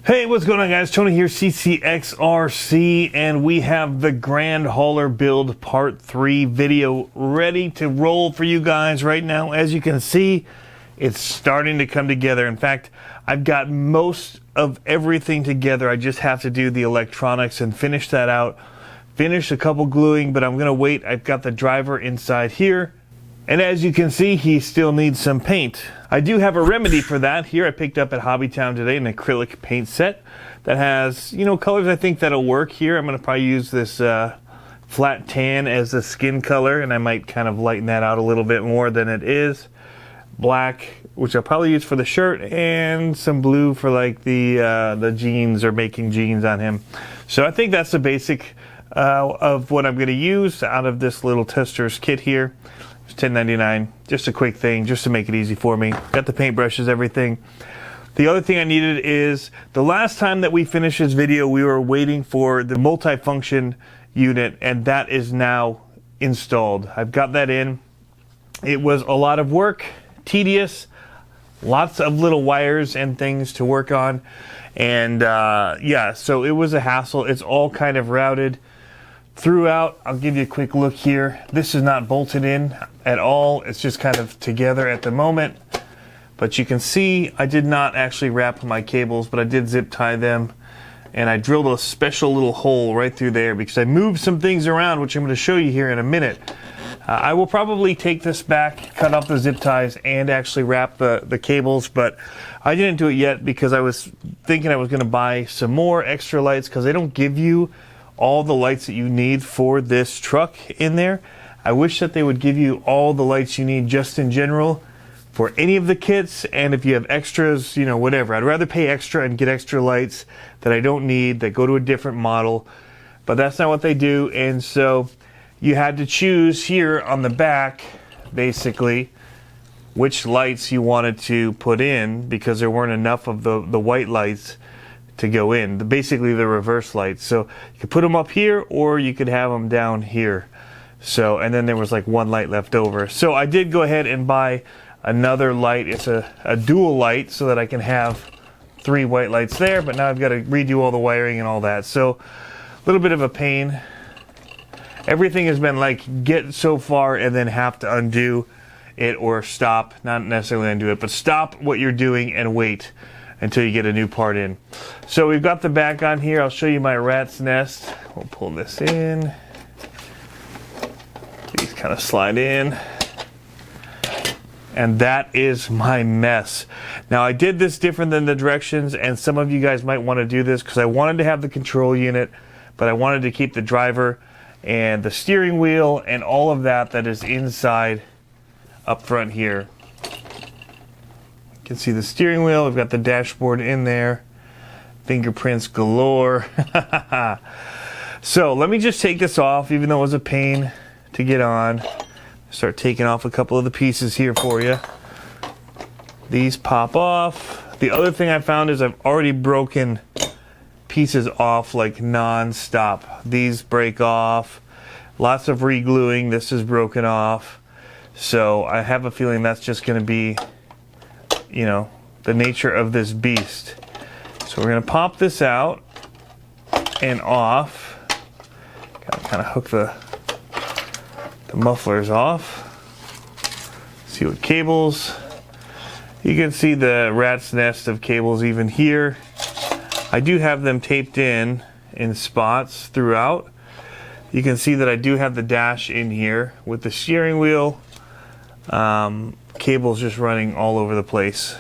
Hey, what's going on, guys? Tony here, CCxRC, and we have the Grand Hauler build part 3 video ready to roll for you guys right now. As you can see, it's starting to come together. In fact, I've got most of everything together. I just have to do the electronics and finish that out. Finish a couple gluing, but I'm going to wait. I've got the driver inside here. And as you can see, he still needs some paint. I do have a remedy for that. Here I picked up at Hobbytown today an acrylic paint set that has, colors I think that'll work here. I'm going to probably use this flat tan as the skin color, and I might kind of lighten that out a little bit more than it is. Black, which I'll probably use for the shirt, and some blue for like the jeans, or making jeans on him. So I think that's the basic of what I'm going to use out of this little tester's kit here. It's $10.99, just a quick thing, just to make it easy for me. Got the paintbrushes, everything. The other thing I needed is, the last time that we finished this video, we were waiting for the multifunction unit, and that is now installed. I've got that in. It was a lot of work, tedious, lots of little wires and things to work on, and yeah, so it was a hassle. It's all kind of routed throughout. I'll give you a quick look here. This is not bolted in at all. It's just kind of together at the moment. But you can see I did not actually wrap my cables, but I did zip tie them. And I drilled a special little hole right through there because I moved some things around, which I'm going to show you here in a minute. I will probably take this back, cut off the zip ties, and actually wrap the cables, but I didn't do it yet because I was thinking I was going to buy some more extra lights, because they don't give you all the lights that you need for this truck in there. I wish that they would give you all the lights you need just in general for any of the kits, and if you have extras, whatever. I'd rather pay extra and get extra lights that I don't need, that go to a different model, but that's not what they do. And so you had to choose here on the back, basically, which lights you wanted to put in, because there weren't enough of the white lights to go in, basically the reverse lights. So you could put them up here, or you could have them down here. So, and then there was like one light left over. So I did go ahead and buy another light. It's a dual light, so that I can have 3 white lights there, but now I've got to redo all the wiring and all that. So a little bit of a pain. Everything has been like get so far and then have to undo it, or stop, not necessarily undo it, but stop what you're doing and wait until you get a new part in. So we've got the back on here. I'll show you my rat's nest. We'll pull this in. These kind of slide in. And that is my mess. Now, I did this different than the directions, and some of you guys might want to do this, because I wanted to have the control unit, but I wanted to keep the driver and the steering wheel and all of that is inside up front here. You can see the steering wheel. We've got the dashboard in there. Fingerprints galore. So let me just take this off, even though it was a pain to get on. Start taking off a couple of the pieces here for you. These pop off. The other thing I found is I've already broken pieces off like non-stop. These break off. Lots of re-gluing. This is broken off. So I have a feeling that's just going to be, the nature of this beast. So we're going to pop this out and off. Gotta kind of hook the mufflers off. See what cables. You can see the rat's nest of cables even here. I do have them taped in spots throughout. You can see that I do have the dash in here with the steering wheel. Cables just running all over the place.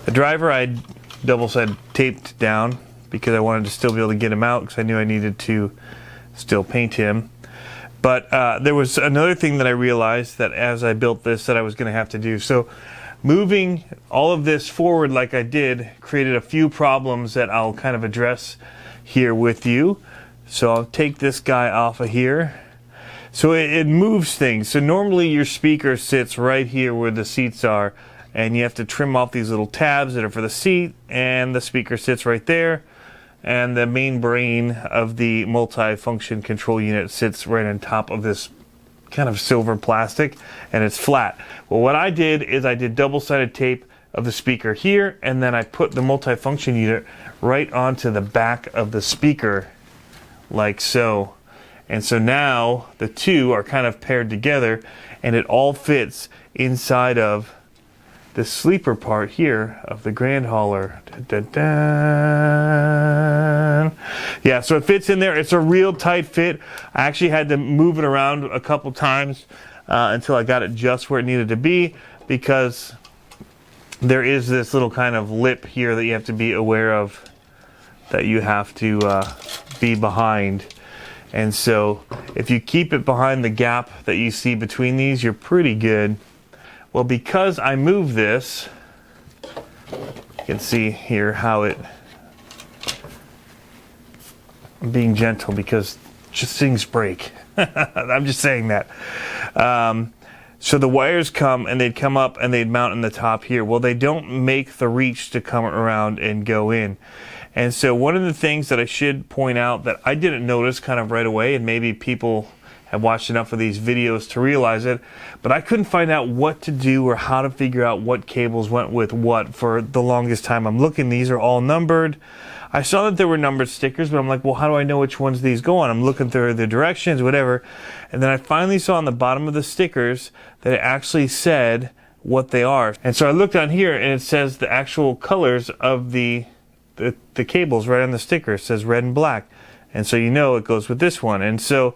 The driver I double-sided taped down because I wanted to still be able to get him out, because I knew I needed to still paint him. But there was another thing that I realized that as I built this that I was going to have to do. So moving all of this forward like I did created a few problems that I'll kind of address here with you. So I'll take this guy off of here. So it moves things. So normally your speaker sits right here where the seats are, and you have to trim off these little tabs that are for the seat, and the speaker sits right there, and the main brain of the multi-function control unit sits right on top of this kind of silver plastic, and it's flat. Well, what I did is I did double-sided tape of the speaker here, and then I put the multifunction unit right onto the back of the speaker like so. And so now the two are kind of paired together, and it all fits inside of the sleeper part here of the Grand Hauler. Yeah, so it fits in there. It's a real tight fit. I actually had to move it around a couple times until I got it just where it needed to be, because there is this little kind of lip here that you have to be aware of, that you have to be behind. And so if you keep it behind the gap that you see between these, you're pretty good. Well, because I moved this, you can see here how I'm being gentle because just things break. I'm just saying that. So the wires come, and they'd come up and they'd mount in the top here. Well, they don't make the reach to come around and go in. And so one of the things that I should point out that I didn't notice kind of right away, and maybe people have watched enough of these videos to realize it, but I couldn't find out what to do or how to figure out what cables went with what for the longest time. I'm looking, these are all numbered. I saw that there were numbered stickers, but I'm like, well, how do I know which ones these go on? I'm looking through the directions, whatever. And then I finally saw on the bottom of the stickers that it actually said what they are. And so I looked on here, and it says the actual colors of the cables right on the sticker. It says red and black. And so you know it goes with this one. And so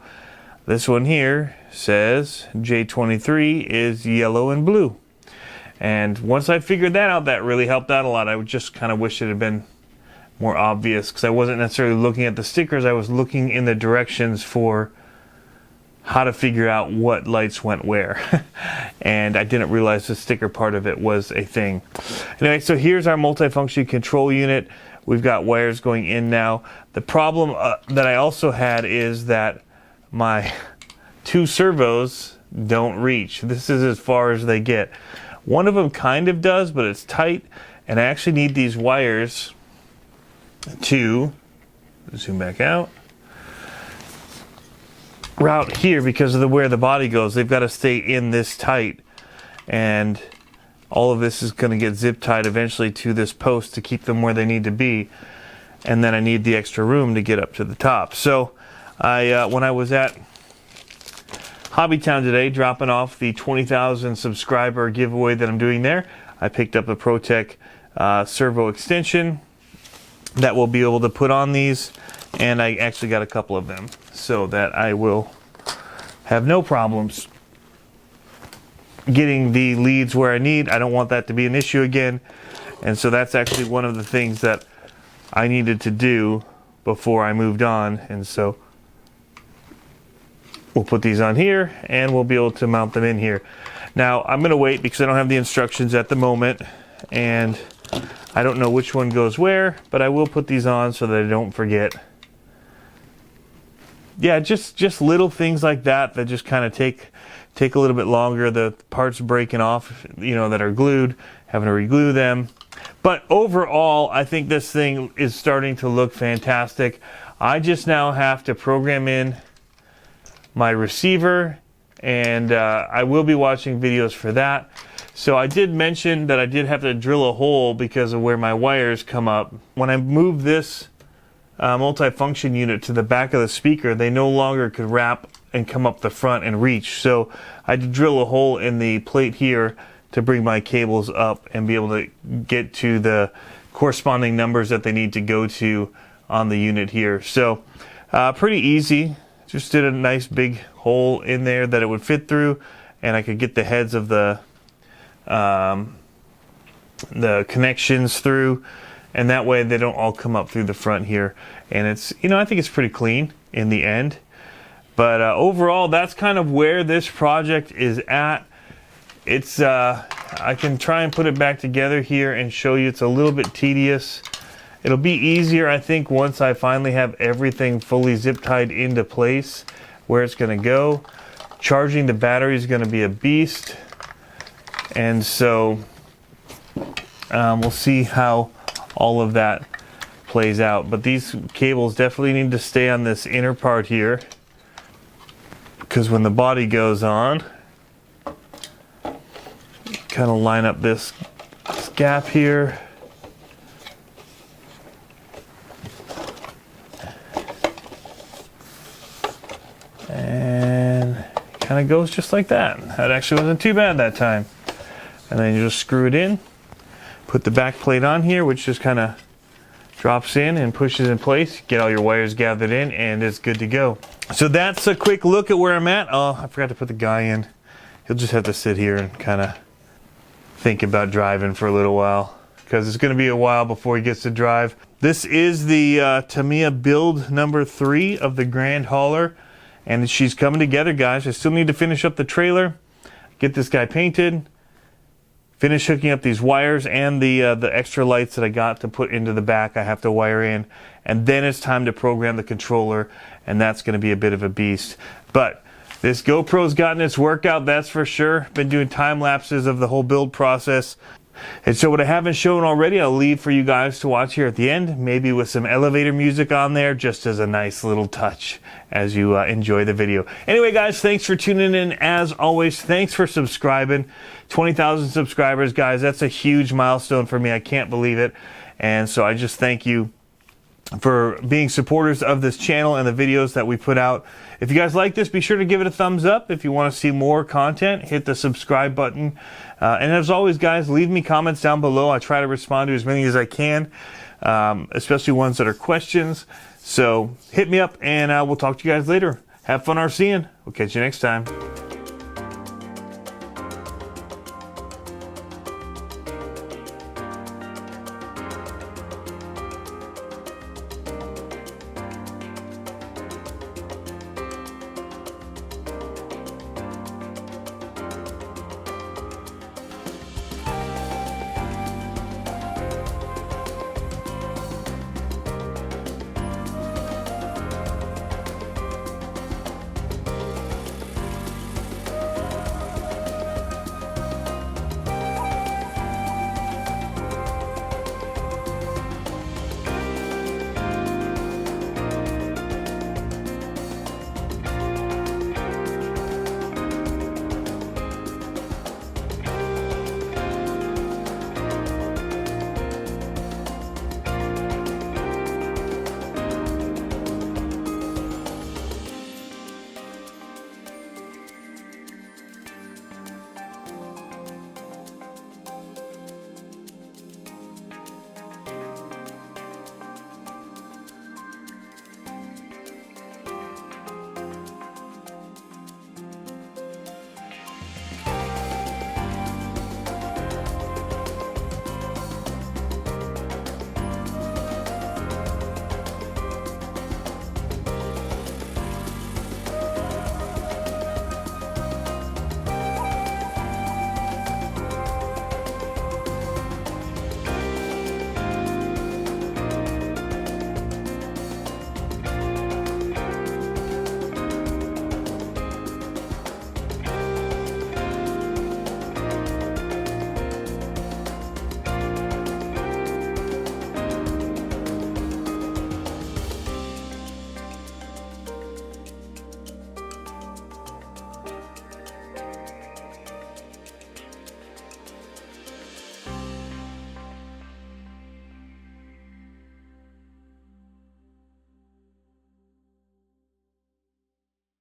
this one here says J23 is yellow and blue. And once I figured that out, that really helped out a lot. I would just kind of wish it had been more obvious, because I wasn't necessarily looking at the stickers. I was looking in the directions for how to figure out what lights went where. And I didn't realize the sticker part of it was a thing. Anyway, so here's our multifunction control unit. We've got wires going in now. The problem that I also had is that my two servos don't reach. This is as far as they get. One of them kind of does, but it's tight, and I actually need these wires to zoom back out, route here, because of where the body goes. They've got to stay in this tight, and all of this is going to get zip tied eventually to this post to keep them where they need to be. And then I need the extra room to get up to the top. So when I was at Hobbytown today, dropping off the 20,000 subscriber giveaway that I'm doing there, I picked up the ProTech servo extension that we'll be able to put on these, and I actually got a couple of them so that I will have no problems getting the leads where I need. I don't want that to be an issue again, and so that's actually one of the things that I needed to do before I moved on. And so we'll put these on here, and we'll be able to mount them in here. Now I'm going to wait because I don't have the instructions at the moment, and I don't know which one goes where, but I will put these on so that I don't forget. Yeah, just little things like that that just kind of take a little bit longer. The parts breaking off, you know, that are glued, having to reglue them. But overall, I think this thing is starting to look fantastic. I just now have to program in my receiver, and I will be watching videos for that. So I did mention that I did have to drill a hole because of where my wires come up. When I moved this multifunction unit to the back of the speaker, they no longer could wrap and come up the front and reach. So I had to drill a hole in the plate here to bring my cables up and be able to get to the corresponding numbers that they need to go to on the unit here. So pretty easy. Just did a nice big hole in there that it would fit through, and I could get the heads of the connections through, and that way they don't all come up through the front here. And it's, you know, I think it's pretty clean in the end. But overall, that's kind of where this project is at. It's I can try and put it back together here and show you. It's a little bit tedious. It'll be easier, I think, once I finally have everything fully zip tied into place where it's going to go. Charging the battery is going to be a beast, and so we'll see how all of that plays out. But these cables definitely need to stay on this inner part here, because when the body goes on, kind of line up this gap here. And kind of goes just like that. That actually wasn't too bad that time. And then you just screw it in, put the back plate on here, which just kind of drops in and pushes in place. Get all your wires gathered in, and it's good to go. So that's a quick look at where I'm at. Oh, I forgot to put the guy in. He'll just have to sit here and kind of think about driving for a little while, because it's going to be a while before he gets to drive. This is the Tamiya build number 3 of the Grand Hauler, and she's coming together, guys. I still need to finish up the trailer, get this guy painted, finish hooking up these wires and the extra lights that I got to put into the back. I have to wire in, and then it's time to program the controller, and that's going to be a bit of a beast. But this GoPro's gotten its workout, that's for sure. Been doing time lapses of the whole build process. And so what I haven't shown already, I'll leave for you guys to watch here at the end, maybe with some elevator music on there, just as a nice little touch as you enjoy the video. Anyway, guys, thanks for tuning in. As always, thanks for subscribing. 20,000 subscribers, guys. That's a huge milestone for me. I can't believe it. And so I just thank you for being supporters of this channel and the videos that we put out. If you guys like this, be sure to give it a thumbs up. If you want to see more content, hit the subscribe button. And as always, guys, leave me comments down below. I try to respond to as many as I can, especially ones that are questions. So hit me up, and we'll talk to you guys later. Have fun RCing. We'll catch you next time.